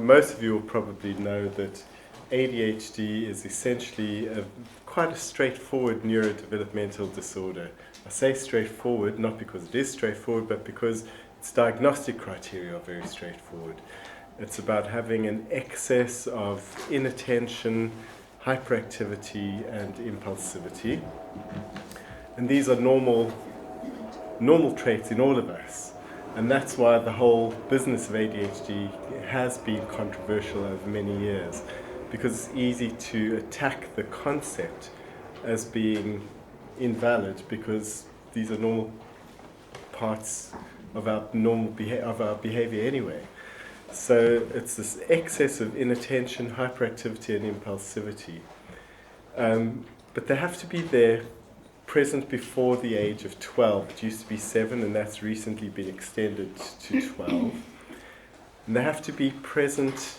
most of you will probably know that ADHD is essentially quite a straightforward neurodevelopmental disorder. I say straightforward not because it is straightforward, but because its diagnostic criteria are very straightforward. It's about having an excess of inattention, hyperactivity, and impulsivity. And these are normal traits in all of us. And that's why the whole business of ADHD has been controversial over many years, because it's easy to attack the concept as being invalid, because these are normal parts of our behavior anyway. So it's this excess of inattention, hyperactivity, and impulsivity. But they have to be there, present before the age of 12. It used to be 7, and that's recently been extended to 12. And they have to be present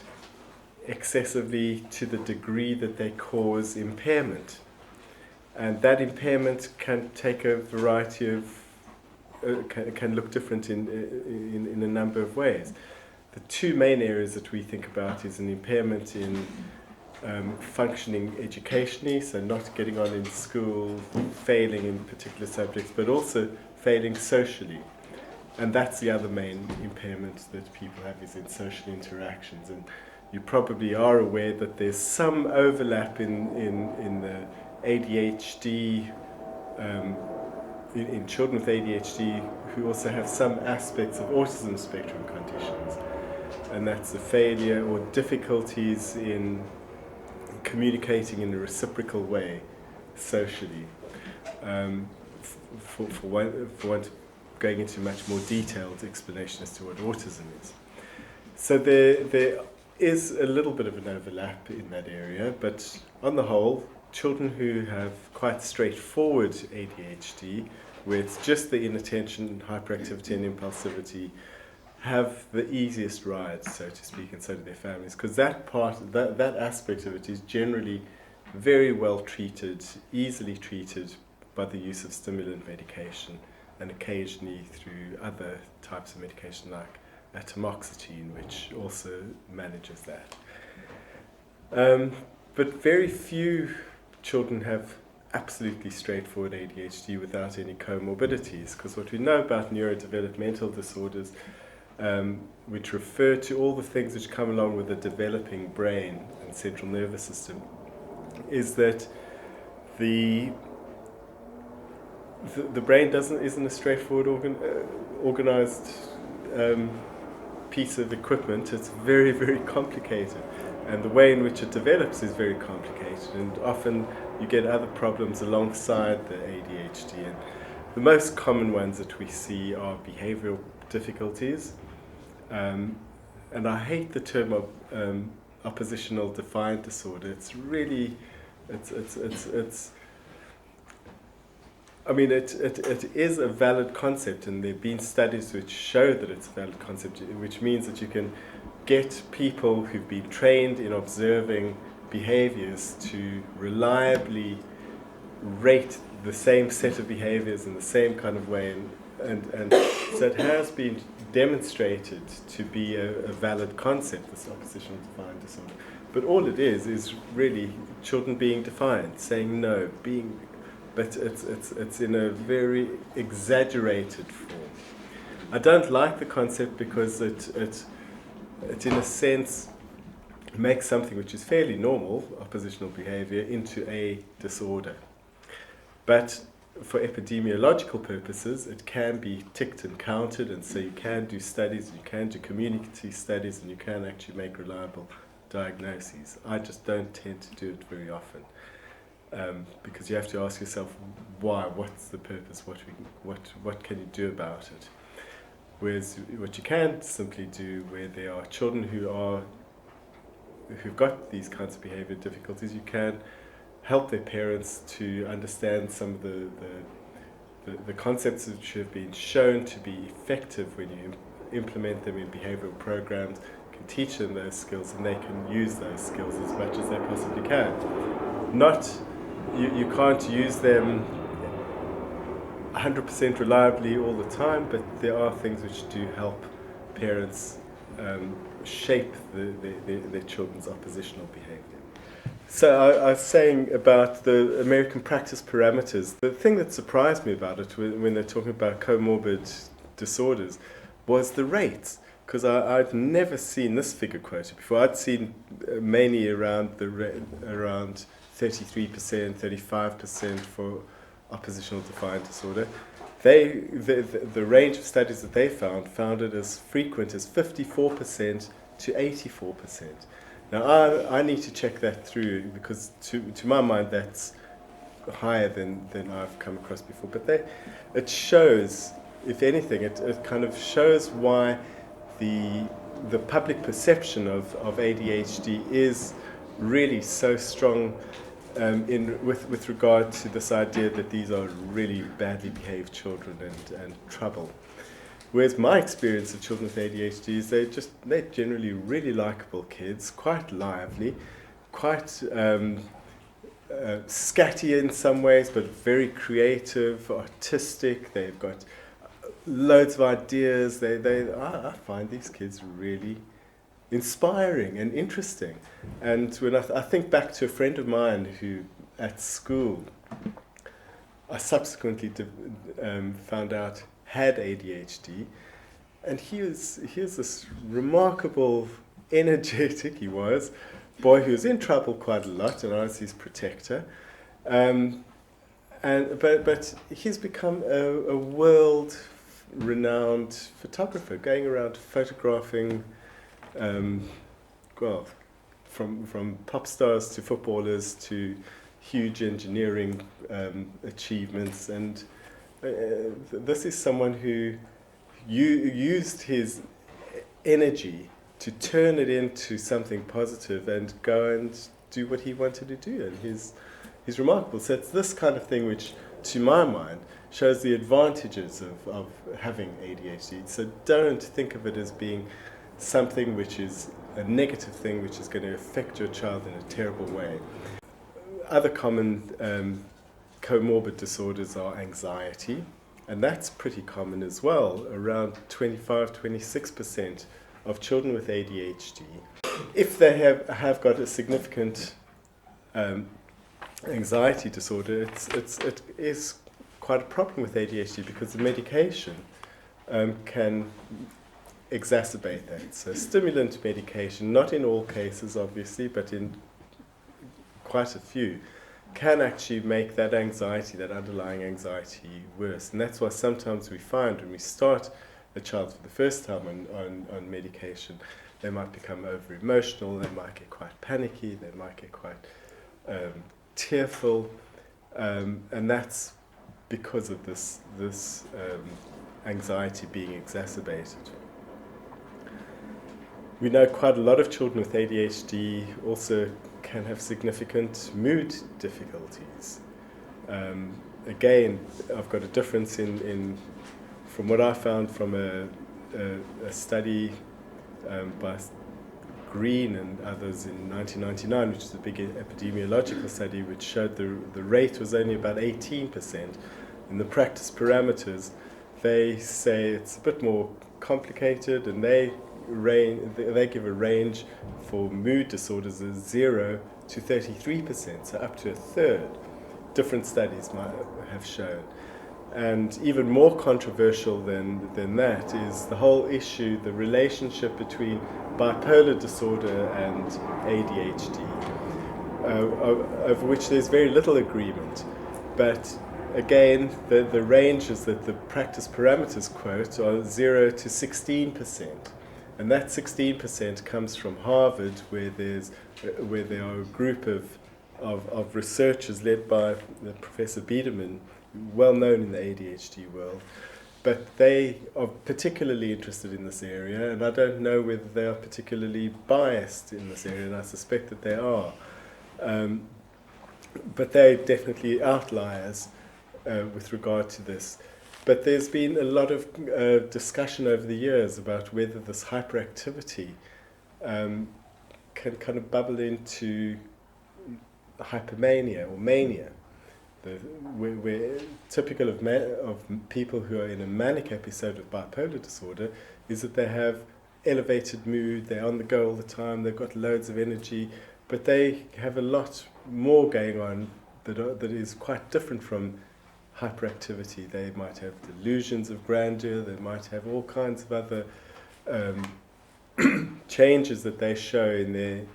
excessively to the degree that they cause impairment. And that impairment can take a variety of, can look different in a number of ways. The two main areas that we think about is an impairment in functioning educationally, so not getting on in school, failing in particular subjects, but also failing socially. And that's the other main impairment that people have, is in social interactions. And you probably are aware that there's some overlap in the ADHD, in children with ADHD who also have some aspects of autism spectrum conditions. And that's the failure or difficulties in communicating in a reciprocal way socially. For one, going into much more detailed explanation as to what autism is. So there is a little bit of an overlap in that area, but on the whole, children who have quite straightforward ADHD, where it's just the inattention, hyperactivity, and impulsivity, have the easiest ride, so to speak, and so do their families, because that aspect of it is generally very well treated, easily treated by the use of stimulant medication, and occasionally through other types of medication like atomoxetine, which also manages that. But very few children have absolutely straightforward ADHD without any comorbidities, because what we know about neurodevelopmental disorders, which refer to all the things which come along with a developing brain and central nervous system, is that the brain isn't a straightforward organized piece of equipment. It's very, very complicated, and the way in which it develops is very complicated, and often you get other problems alongside the ADHD. And the most common ones that we see are behavioral difficulties, and I hate the term of oppositional defiant disorder. It's really, I mean, it is a valid concept, and there have been studies which show that it's a valid concept, which means that you can get people who've been trained in observing behaviors to reliably rate the same set of behaviors in the same kind of way, and so it has been demonstrated to be a valid concept, this oppositional defiant disorder. But all it is really children being defiant, saying no, but it's in a very exaggerated form. I don't like the concept because it in a sense makes something which is fairly normal, oppositional behavior, into a disorder. But for epidemiological purposes, it can be ticked and counted, and so you can do studies, you can do community studies, and you can actually make reliable diagnoses. I just don't tend to do it very often, because you have to ask yourself why, what's the purpose, what can you do about it? Whereas what you can simply do, where there are children who've got these kinds of behavior difficulties, you can help their parents to understand some of the concepts which have been shown to be effective when you implement them in behavioral programs, can teach them those skills, and they can use those skills as much as they possibly can. You can't use them 100% reliably all the time, but there are things which do help parents shape their children's oppositional behavior. So I was saying about the American practice parameters. The thing that surprised me about it when they're talking about comorbid disorders was the rates, because I'd never seen this figure quoted before. I'd seen mainly around around 33%, 35% for oppositional defiant disorder. The range of studies that they found it as frequent as 54% to 84%. Now, I need to check that through, because to my mind that's higher than I've come across before. But it shows, if anything, it kind of shows why the public perception of ADHD is really so strong with regard to this idea that these are really badly behaved children and trouble. Whereas my experience of children with ADHD is they're generally really likable kids, quite lively, quite scatty in some ways, but very creative, artistic. They've got loads of ideas. I find these kids really inspiring and interesting. And when I think back to a friend of mine who, at school, I subsequently found out had ADHD, and he was this remarkable, energetic boy who was in trouble quite a lot, and I was his protector. But he's become a world-renowned photographer, going around photographing, from pop stars to footballers to huge engineering achievements. And this is someone who used his energy to turn it into something positive and go and do what he wanted to do. And he's remarkable. So it's this kind of thing which, to my mind, shows the advantages of having ADHD. So don't think of it as being something which is a negative thing which is going to affect your child in a terrible way. Other common comorbid disorders are anxiety, and that's pretty common as well. Around 25-26% of children with ADHD, if they have got a significant anxiety disorder, it is quite a problem with ADHD, because the medication can exacerbate that. So stimulant medication, not in all cases obviously, but in quite a few, can actually make that anxiety, that underlying anxiety, worse. And that's why sometimes we find when we start a child for the first time on medication, they might become over-emotional, they might get quite panicky, they might get quite tearful, and that's because of this anxiety being exacerbated. We know quite a lot of children with ADHD also can have significant mood difficulties. Again, I've got a difference from what I found from a study by Green and others in 1999, which is a big epidemiological study, which showed the rate was only about 18%. In the practice parameters, they say it's a bit more complicated, and they give a range for mood disorders as 0 to 33%, so up to a third. Different studies might have shown. And even more controversial than that is the whole issue, the relationship between bipolar disorder and ADHD, over which there's very little agreement. But again, the ranges that the practice parameters quote are 0 to 16%. And that 16% comes from Harvard, where there are a group of researchers led by Professor Biederman, well known in the ADHD world. But they are particularly interested in this area, and I don't know whether they are particularly biased in this area, and I suspect that they are. But they're definitely outliers with regard to this. But there's been a lot of discussion over the years about whether this hyperactivity can kind of bubble into hypomania or mania. Where typical of people who are in a manic episode of bipolar disorder is that they have elevated mood, they're on the go all the time, they've got loads of energy, but they have a lot more going on that is quite different from hyperactivity. They might have delusions of grandeur, they might have all kinds of other changes that they show in their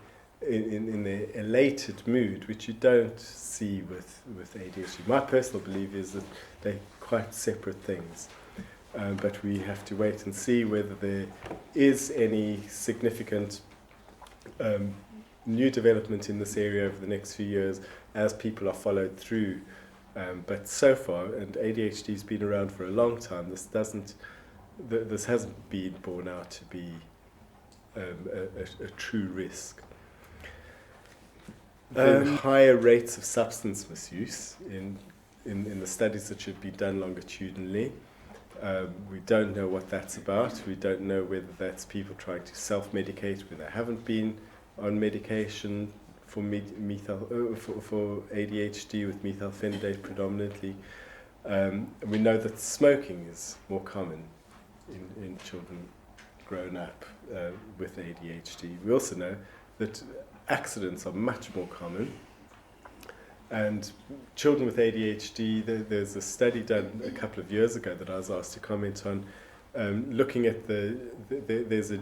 elated mood, which you don't see with ADHD. My personal belief is that they're quite separate things. But we have to wait and see whether there is any significant new development in this area over the next few years as people are followed through. But so far, and ADHD has been around for a long time, this hasn't been borne out to be a true risk. Higher rates of substance misuse in the studies that should be done longitudinally. We don't know what that's about. We don't know whether that's people trying to self-medicate when they haven't been on medication for ADHD with methylphenidate predominantly. We know that smoking is more common in children grown up with ADHD. We also know that accidents are much more common. And children with ADHD, there's a study done a couple of years ago that I was asked to comment on, looking at there's a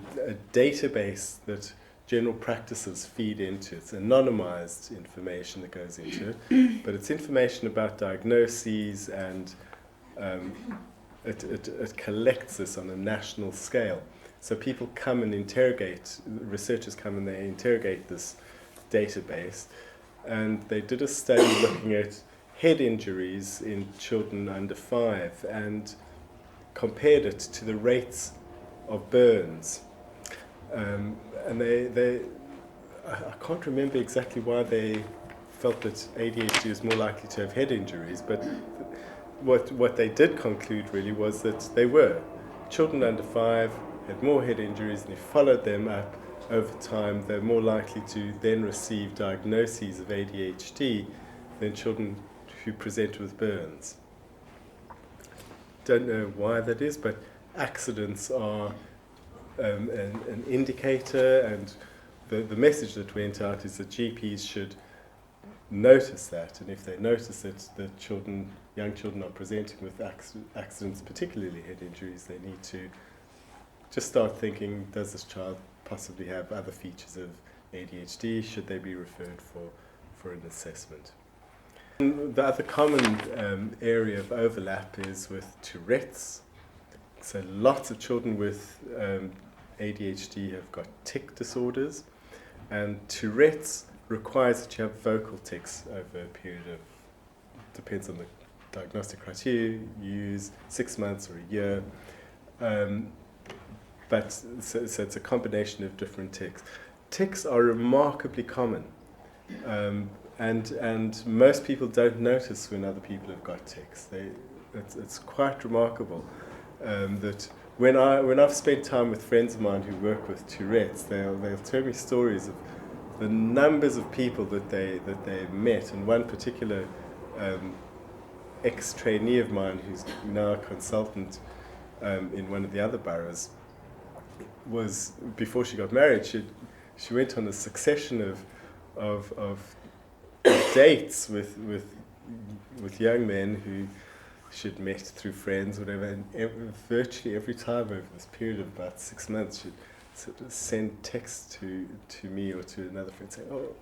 database that general practices feed into. It's anonymized information that goes into it, but it's information about diagnoses, and it collects this on a national scale. So people come and researchers come and they interrogate this database. And they did a study looking at head injuries in children under 5 and compared it to the rates of burns. And I can't remember exactly why they felt that ADHD was more likely to have head injuries, but what they did conclude really was that they were. Children under 5 had more head injuries, and they followed them up over time, they're more likely to then receive diagnoses of ADHD than children who present with burns. Don't know why that is, but accidents are an indicator, and the message that went out is that GPs should notice that, and if they notice that the young children are presenting with accidents, particularly head injuries, they need to just start thinking, does this child possibly have other features of ADHD? Should they be referred for an assessment? And the other common area of overlap is with Tourette's. So lots of children with ADHD have got tic disorders, and Tourette's requires that you have vocal tics over a period of, depends on the diagnostic criteria you use, 6 months or a year. But so it's a combination of different tics. Tics are remarkably common, and most people don't notice when other people have got tics. It's quite remarkable that when I've spent time with friends of mine who work with Tourette's, they'll tell me stories of the numbers of people that they met, and one particular ex-trainee of mine who's now a consultant in one of the other boroughs, was, before she got married, she went on a succession of dates with young men who she'd met through friends, whatever, and virtually every time over this period of about 6 months, she'd sort of send texts to me or to another friend saying, "Oh,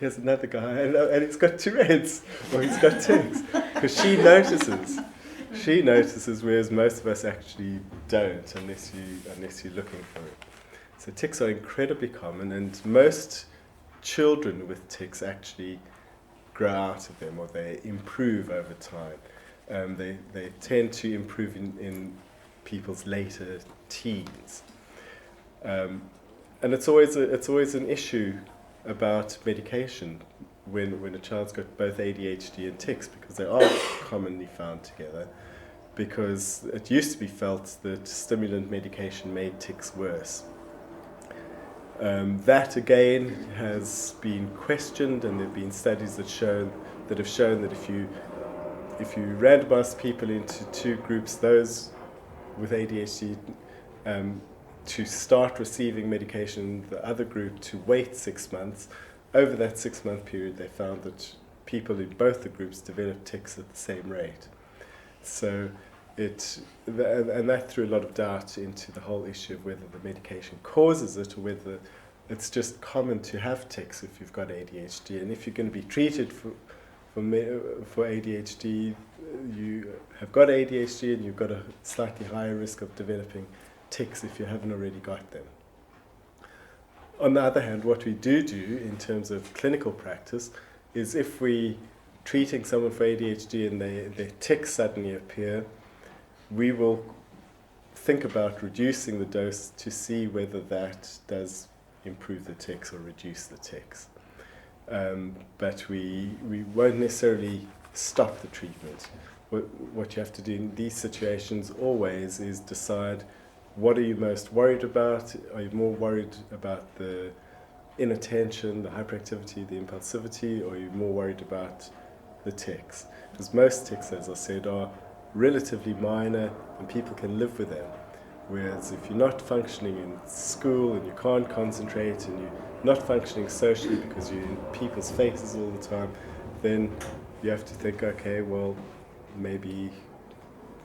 here's another guy, and he's got Tourette's, or he's got tics," because she notices. She notices, whereas most of us actually don't, unless you're looking for it. So tics are incredibly common, and most children with tics actually grow out of them, or they improve over time. They tend to improve in people's later teens, and it's always an issue about medication when a child's got both ADHD and tics, because they are commonly found together, because it used to be felt that stimulant medication made tics worse. That again has been questioned, and there have been studies that have shown that if you randomize people into two groups, those with ADHD to start receiving medication, the other group to wait 6 months. Over that 6-month period, they found that people in both the groups developed tics at the same rate. So and that threw a lot of doubt into the whole issue of whether the medication causes it or whether it's just common to have tics if you've got ADHD. And if you're going to be treated for ADHD, you have got ADHD and you've got a slightly higher risk of developing tics if you haven't already got them. On the other hand, what we do in terms of clinical practice is if we treating someone for ADHD and their tics suddenly appear, we will think about reducing the dose to see whether that does improve the tics or reduce the tics. But we won't necessarily stop the treatment. What you have to do in these situations always is decide, what are you most worried about? Are you more worried about the inattention, the hyperactivity, the impulsivity, or are you more worried about the tics? Because most tics, as I said, are relatively minor and people can live with them. Whereas if you're not functioning in school and you can't concentrate and you're not functioning socially because you're in people's faces all the time, then you have to think, okay, well, maybe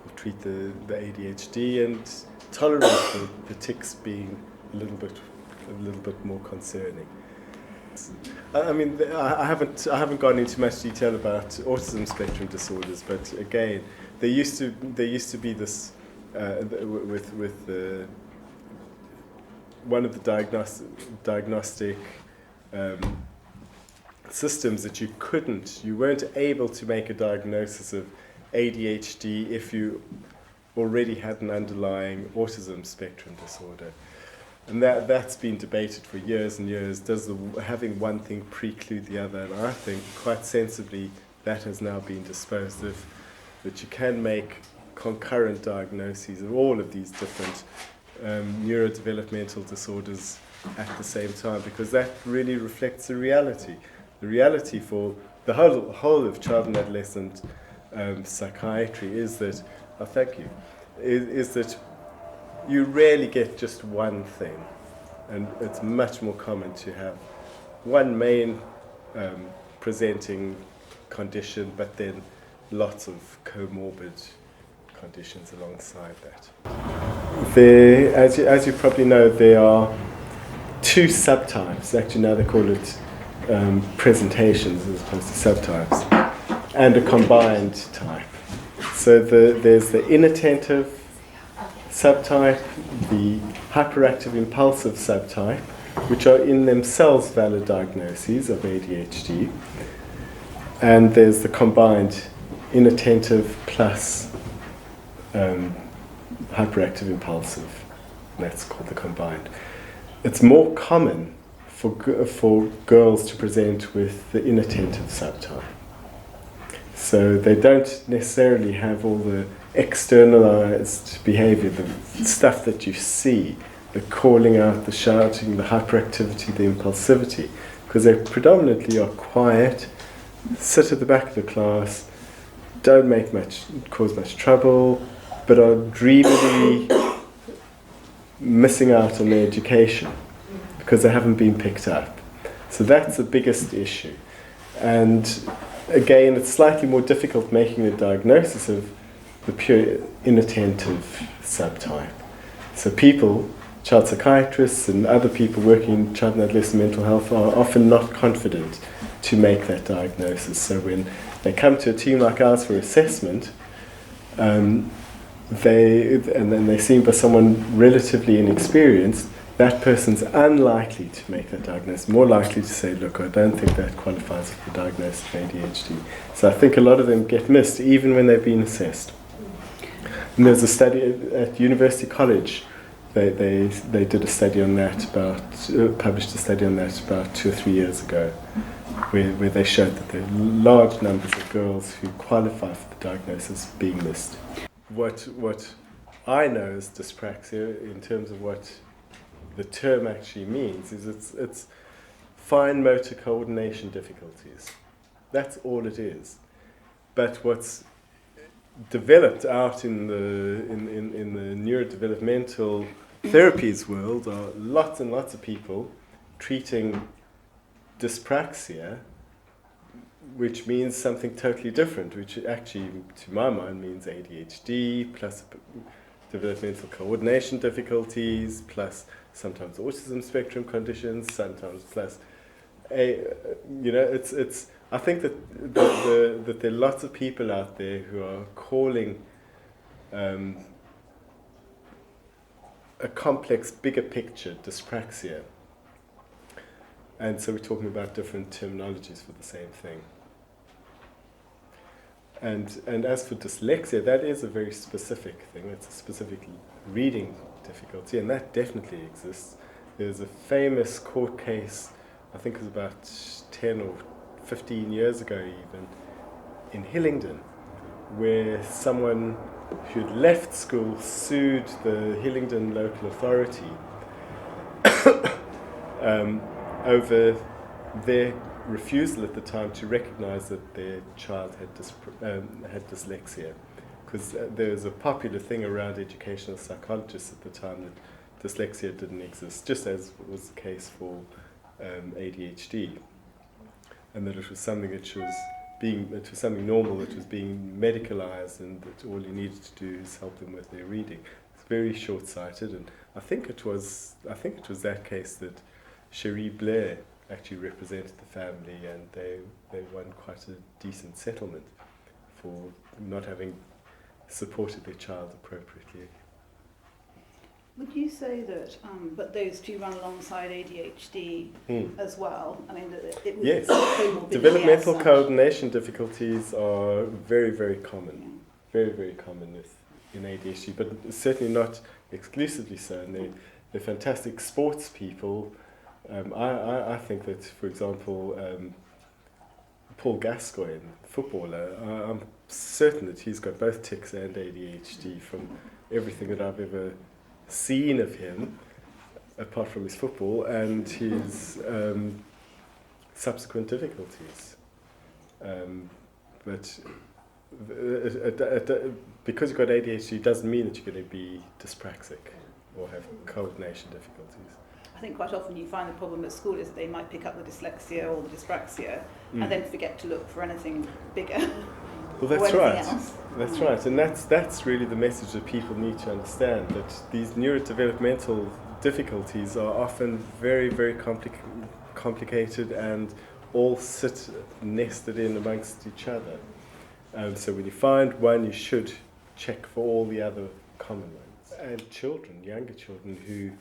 we'll treat the ADHD and tolerate the tics being a little bit more concerning. I mean, I haven't gone into much detail about autism spectrum disorders, but again, there used to be this with one of the diagnostic systems that you weren't able to make a diagnosis of ADHD if you already had an underlying autism spectrum disorder. And that's been debated for years and years. Does having one thing preclude the other? And I think quite sensibly that has now been disposed of, that you can make concurrent diagnoses of all of these different neurodevelopmental disorders at the same time, because that really reflects the reality. The reality for the whole of child and adolescent psychiatry is that, is that you rarely get just one thing, and it's much more common to have one main presenting condition, but then lots of comorbid conditions alongside that. As you probably know, there are two subtypes. Actually, now they call it presentations as opposed to subtypes, and a combined type. So there's the inattentive subtype, the hyperactive impulsive subtype, which are in themselves valid diagnoses of ADHD, and there's the combined inattentive plus hyperactive impulsive. That's called the combined. It's more common for girls to present with the inattentive subtype. So they don't necessarily have all the externalized behavior, the stuff that you see, the calling out, the shouting, the hyperactivity, the impulsivity, because they predominantly are quiet, sit at the back of the class, don't cause much trouble, but are dreamily missing out on their education because they haven't been picked up. So that's the biggest issue. And again, it's slightly more difficult making the diagnosis of the pure inattentive subtype. So child psychiatrists and other people working in child and adolescent mental health are often not confident to make that diagnosis. So when they come to a team like ours for assessment, and then they're seen by someone relatively inexperienced, that person's unlikely to make that diagnosis, more likely to say, look, I don't think that qualifies for the diagnosis of ADHD. So I think a lot of them get missed even when they've been assessed. And there's a study at University College, they did a study on that published a study on that about 2 or 3 years ago, where they showed that there are large numbers of girls who qualify for the diagnosis being missed. What I know as dyspraxia, in terms of what the term actually means, is it's fine motor coordination difficulties. That's all it is. But what's developed out in the neurodevelopmental therapies world are lots and lots of people treating dyspraxia, which means something totally different, which actually, to my mind, means ADHD plus developmental coordination difficulties, plus sometimes autism spectrum conditions, sometimes plus it's. I think that that there are lots of people out there who are calling a complex, bigger picture dyspraxia, and so we're talking about different terminologies for the same thing. And as for dyslexia, that is a very specific thing. It's a specific reading difficulty, and that definitely exists. There's a famous court case, I think it was about 10 or 15 years ago even, in Hillingdon, where someone who'd left school sued the Hillingdon local authority over their refusal at the time to recognise that their child had dyslexia, because there was a popular thing around educational psychologists at the time that dyslexia didn't exist, just as was the case for ADHD, and that it was something it was something normal that was being medicalised, and that all you needed to do is help them with their reading. It's very short-sighted, and I think it was that case that Cherie Blair actually represented the family, and they won quite a decent settlement for not having supported their child appropriately. Would you say that, but those two run alongside ADHD as well? I mean, it was yes, comorbidity developmental as such. coordination difficulties are very, very common, very, very common in ADHD, but certainly not exclusively so. And they're fantastic sports people. I think that, for example, Paul Gascoigne, footballer, I'm certain that he's got both tics and ADHD from everything that I've ever seen of him, apart from his football and his subsequent difficulties. But because you've got ADHD doesn't mean that you're going to be dyspraxic or have coordination difficulties. I think quite often you find the problem at school is that they might pick up the dyslexia or the dyspraxia and then forget to look for anything bigger. Well, that's or right. anything else. That's right, and that's really the message that people need to understand, that these neurodevelopmental difficulties are often very, very complicated and all sit nested in amongst each other. So when you find one, you should check for all the other common ones. And children, younger children, who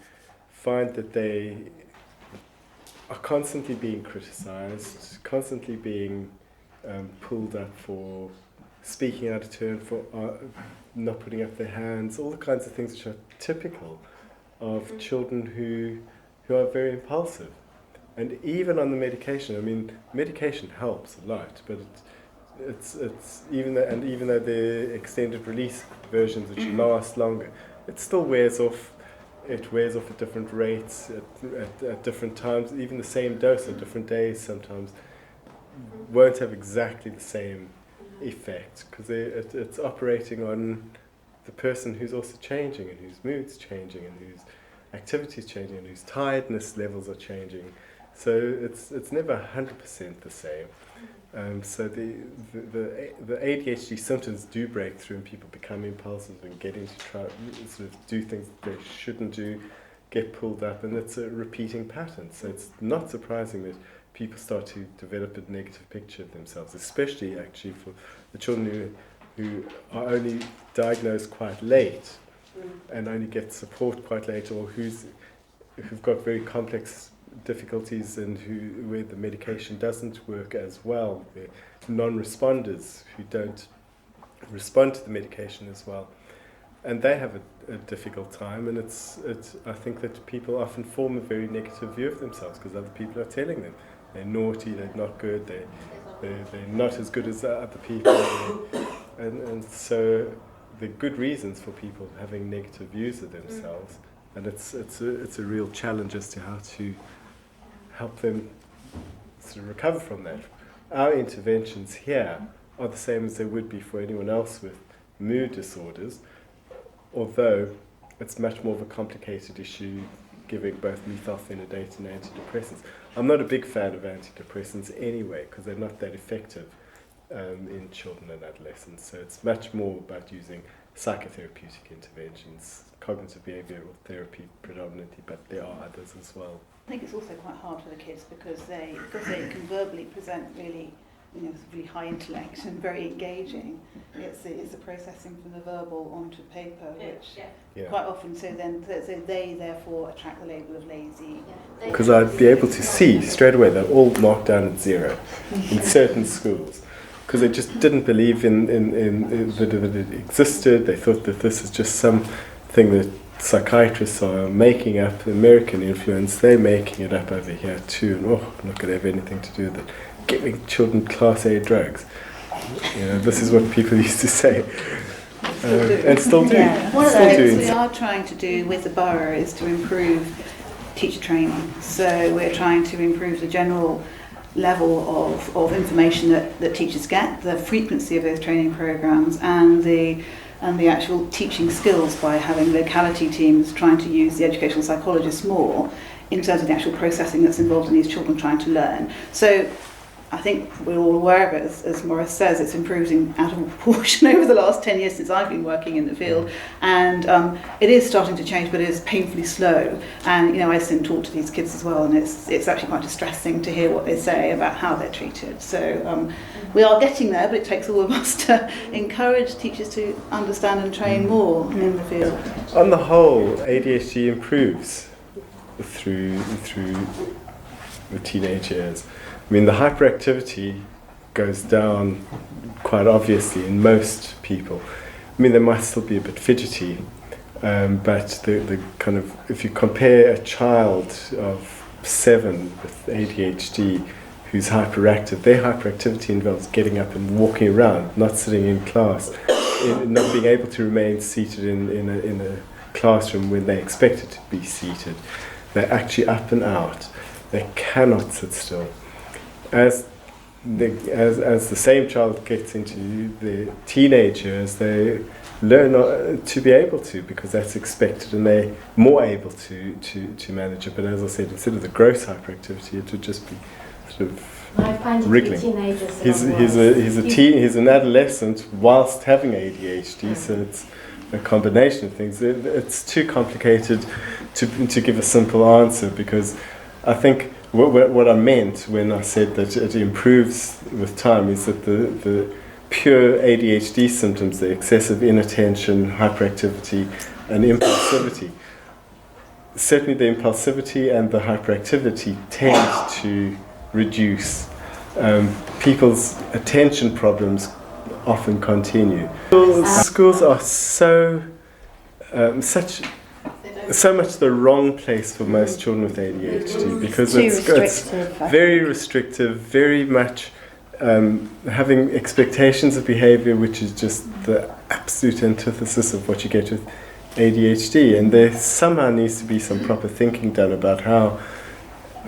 find that they are constantly being criticized, constantly being pulled up for speaking out of turn, for not putting up their hands, all the kinds of things which are typical of children who are very impulsive. And even on the medication, I mean, medication helps a lot, but it's even though the extended release versions which last longer, it still wears off. It wears off at different rates, at different times. Even the same dose on different days sometimes won't have exactly the same effect, because it's operating on the person who's also changing, and whose mood's changing, and whose activity's changing, and whose tiredness levels are changing. So it's never 100% the same. So the ADHD symptoms do break through, and people become impulsive and get into sort of do things they shouldn't do, get pulled up, and it's a repeating pattern. So it's not surprising that people start to develop a negative picture of themselves, especially actually for the children who are only diagnosed quite late and only get support quite late, or who've got very complex difficulties and where the medication doesn't work as well. They're non-responders who don't respond to the medication as well, and they have a difficult time. And I think that people often form a very negative view of themselves because other people are telling them they're naughty, they're not good, they're not as good as other people, and so there are good reasons for people having negative views of themselves, and it's a real challenge as to how to help them sort of recover from that. Our interventions here are the same as they would be for anyone else with mood disorders, although it's much more of a complicated issue, giving both methylphenidate and antidepressants. I'm not a big fan of antidepressants anyway, because they're not that effective in children and adolescents. So it's much more about using psychotherapeutic interventions, cognitive behavioural therapy predominantly, but there are others as well. I think it's also quite hard for the kids because they can verbally present really, really high intellect and very engaging. It's the processing from the verbal onto paper, which quite often they therefore attract the label of lazy. Because I'd be able to see straight away they're all marked down at 0 in certain schools. Because they just didn't believe in that it existed. They thought that this is just something that psychiatrists are making up, the American influence, they're making it up over here too, and I'm not going to have anything to do with it. Giving children class A drugs. This is what people used to say. And still do. Yeah. One of the things we are trying to do with the borough is to improve teacher training. So we're trying to improve the general level of information that teachers get, the frequency of those training programs, and the actual teaching skills by having locality teams trying to use the educational psychologists more in terms of the actual processing that's involved in these children trying to learn. So I think we're all aware of it, as Maurice says, it's improving out of proportion over the last 10 years since I've been working in the field, and it is starting to change, but it is painfully slow. And I sit and talk to these kids as well, and it's actually quite distressing to hear what they say about how they're treated. So we are getting there, but it takes all of us to encourage teachers to understand and train more in the field. On the whole, ADHD improves through the teenage years. I mean, the hyperactivity goes down quite obviously in most people. I mean, they might still be a bit fidgety, but the kind of, if you compare a child of 7 with ADHD who's hyperactive, their hyperactivity involves getting up and walking around, not sitting in class, not being able to remain seated in a classroom when they're expected to be seated. They're actually up and out. They cannot sit still. As the same child gets into the teenage years, they learn to be able to, because that's expected, and they're more able to manage it. But as I said, instead of the gross hyperactivity, it would just be sort of wriggling. He's an adolescent whilst having ADHD, so it's a combination of things. It's too complicated to give a simple answer, because I think what I meant when I said that it improves with time is that the pure ADHD symptoms, the excessive inattention, hyperactivity and impulsivity, certainly the impulsivity and the hyperactivity tend to reduce. People's attention problems often continue. Schools are so much the wrong place for most children with ADHD, because it's very restrictive, very much having expectations of behaviour which is just the absolute antithesis of what you get with ADHD, and there somehow needs to be some proper thinking done about how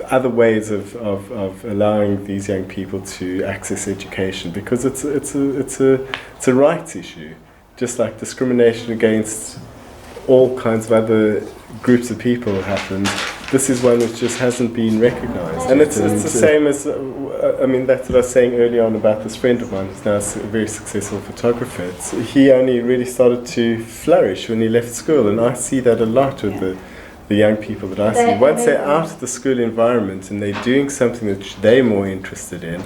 other ways of allowing these young people to access education, because it's a rights issue, just like discrimination against all kinds of other groups of people happens. This is one which just hasn't been recognised. And it's the same as, that's what I was saying earlier on about this friend of mine who's now a very successful photographer. He only really started to flourish when he left school, and I see that a lot with the young people that I see. Once they're out of the school environment and they're doing something that they're more interested in,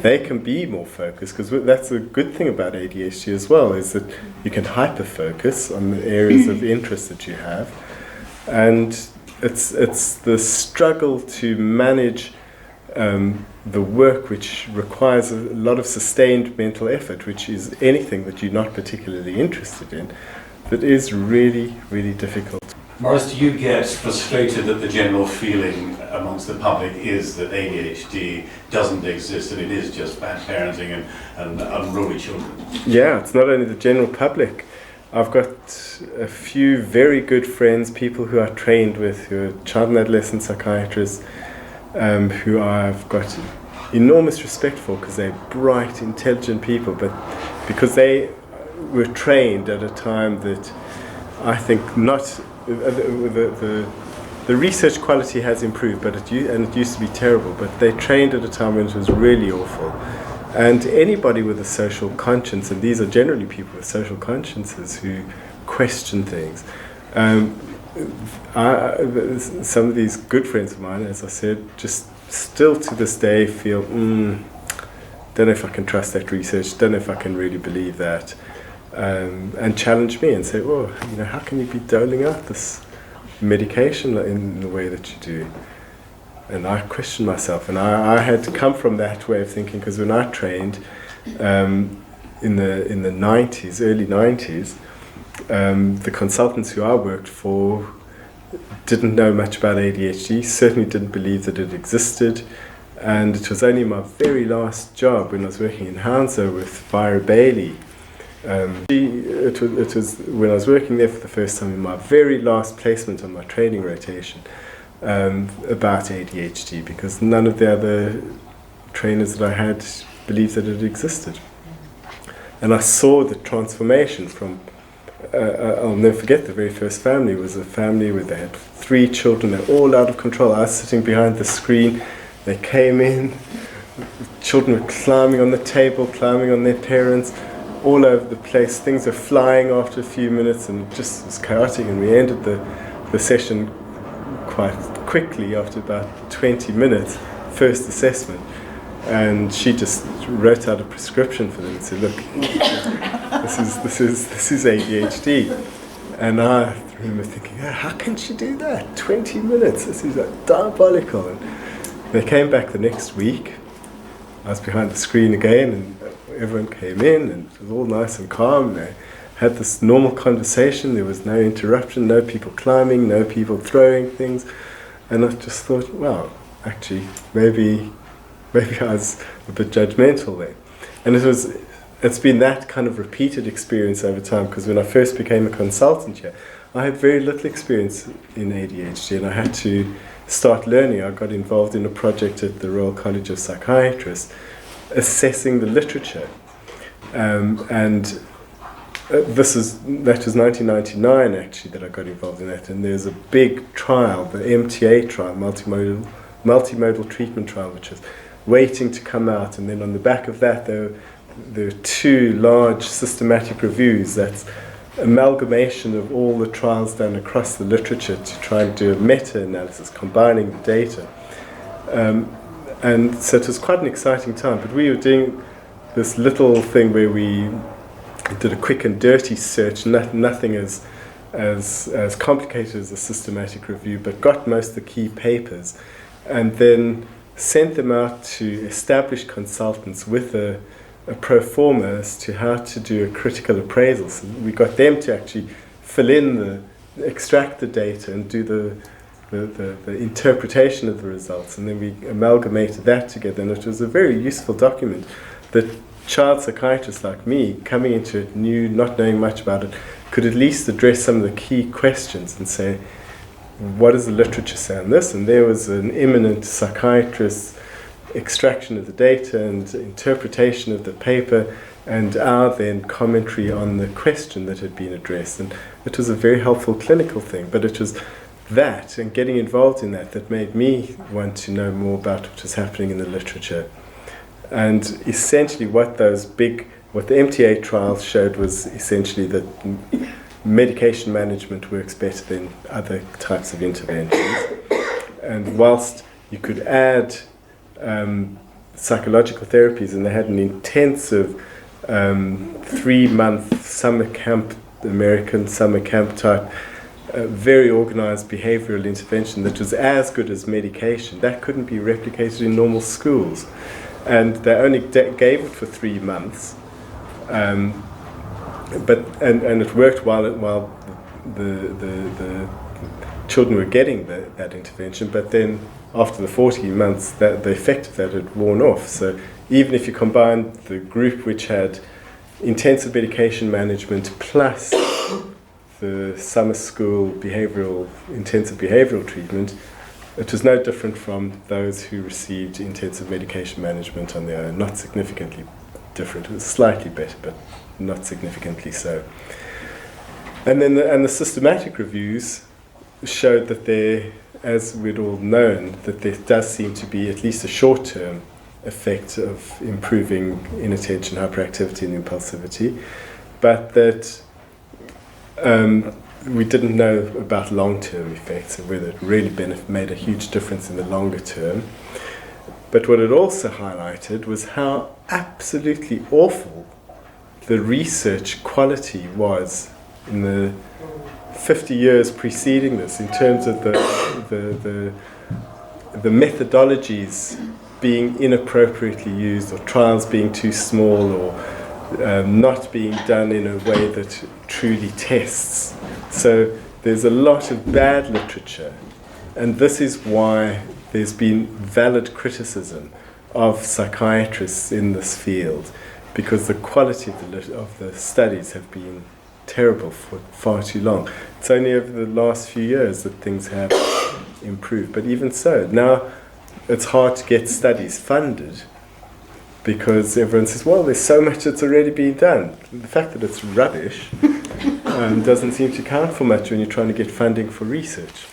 they can be more focused, because that's a good thing about ADHD as well, is that you can hyper-focus on the areas of interest that you have, and it's the struggle to manage the work which requires a lot of sustained mental effort, which is anything that you're not particularly interested in, that is really, really difficult. Maurice, do you get frustrated that the general feeling amongst the public is that ADHD doesn't exist and it is just bad parenting and unruly children? Yeah, it's not only the general public. I've got a few very good friends, people who are trained with, who are child and adolescent psychiatrists, who I've got enormous respect for, because they're bright, intelligent people, but because they were trained at a time that I think not. The research quality has improved, but it used to be terrible. But they trained at a time when it was really awful. And anybody with a social conscience, and these are generally people with social consciences who question things. Some of these good friends of mine, as I said, just still to this day feel, don't know if I can trust that research, don't know if I can really believe that, and challenge me and say, well, how can you be doling out this medication in the way that you do? And I question myself, and I had to come from that way of thinking, because when I trained in the 90s, early 90s, the consultants who I worked for didn't know much about ADHD, certainly didn't believe that it existed, and it was only my very last job when I was working in Hounslow with Vira Bailey. It was when I was working there for the first time in my very last placement on my training rotation about ADHD, because none of the other trainers that I had believed that it existed. And I saw the transformation from I'll never forget, the very first family was a family where they had 3 children. They're all out of control. I was sitting behind the screen. They came in. Children were climbing on the table, climbing on their parents, all over the place. Things were flying after a few minutes, and it just was chaotic. And we ended the session quite quickly after about 20 minutes, first assessment. And she just wrote out a prescription for them and said, look, this is ADHD. And I remember thinking, how can she do that? 20 minutes, this is like diabolical. And they came back the next week. I was behind the screen again, and everyone came in, and it was all nice and calm. They had this normal conversation. There was no interruption, no people climbing, no people throwing things. And I just thought, wow, actually, maybe I was a bit judgmental there. And it's been that kind of repeated experience over time, because when I first became a consultant here, I had very little experience in ADHD, and I had to start learning. I got involved in a project at the Royal College of Psychiatrists, assessing the literature. That was 1999 actually that I got involved in that, and there's a big trial, the MTA trial, multimodal treatment trial, which was waiting to come out, and then on the back of that there were 2 large systematic reviews. That's amalgamation of all the trials done across the literature to try and do a meta-analysis, combining the data. And so it was quite an exciting time, but we were doing this little thing where we did a quick and dirty search, nothing as complicated as a systematic review, but got most of the key papers, and then sent them out to established consultants with a pro forma as to how to do a critical appraisal. So we got them to actually fill in extract the data and do the interpretation of the results, and then we amalgamated that together, and it was a very useful document that child psychiatrists like me, coming into it new, not knowing much about it, could at least address some of the key questions and say, what does the literature say on this? And there was an eminent psychiatrist's extraction of the data and interpretation of the paper, and our then commentary on the question that had been addressed. And it was a very helpful clinical thing, but it was that and getting involved in that made me want to know more about what was happening in the literature. And essentially what the MTA trials showed was essentially that medication management works better than other types of interventions. And whilst you could add psychological therapies, and they had an intensive 3-month summer camp, American summer camp type, very organized behavioral intervention that was as good as medication. That couldn't be replicated in normal schools. And they only gave it for 3 months. But it worked while the children were getting that intervention, but then after the 14 months, the effect of that had worn off. So even if you combined the group which had intensive medication management plus the summer school intensive behavioral treatment, it was no different from those who received intensive medication management on their own. Not significantly different. It was slightly better, but not significantly so. And then the systematic reviews showed that there, as we'd all known, that there does seem to be at least a short-term effect of improving inattention, hyperactivity and impulsivity, but that we didn't know about long-term effects and whether it really made a huge difference in the longer term. But what it also highlighted was how absolutely awful the research quality was in the 50 years preceding this, in terms of the methodologies being inappropriately used, or trials being too small, or not being done in a way that truly tests. So there's a lot of bad literature, and this is why there's been valid criticism of psychiatrists in this field, because the quality of the studies have been terrible for far too long. It's only over the last few years that things have improved, but even so, now it's hard to get studies funded because everyone says, well, there's so much that's already been done. The fact that it's rubbish doesn't seem to count for much when you're trying to get funding for research.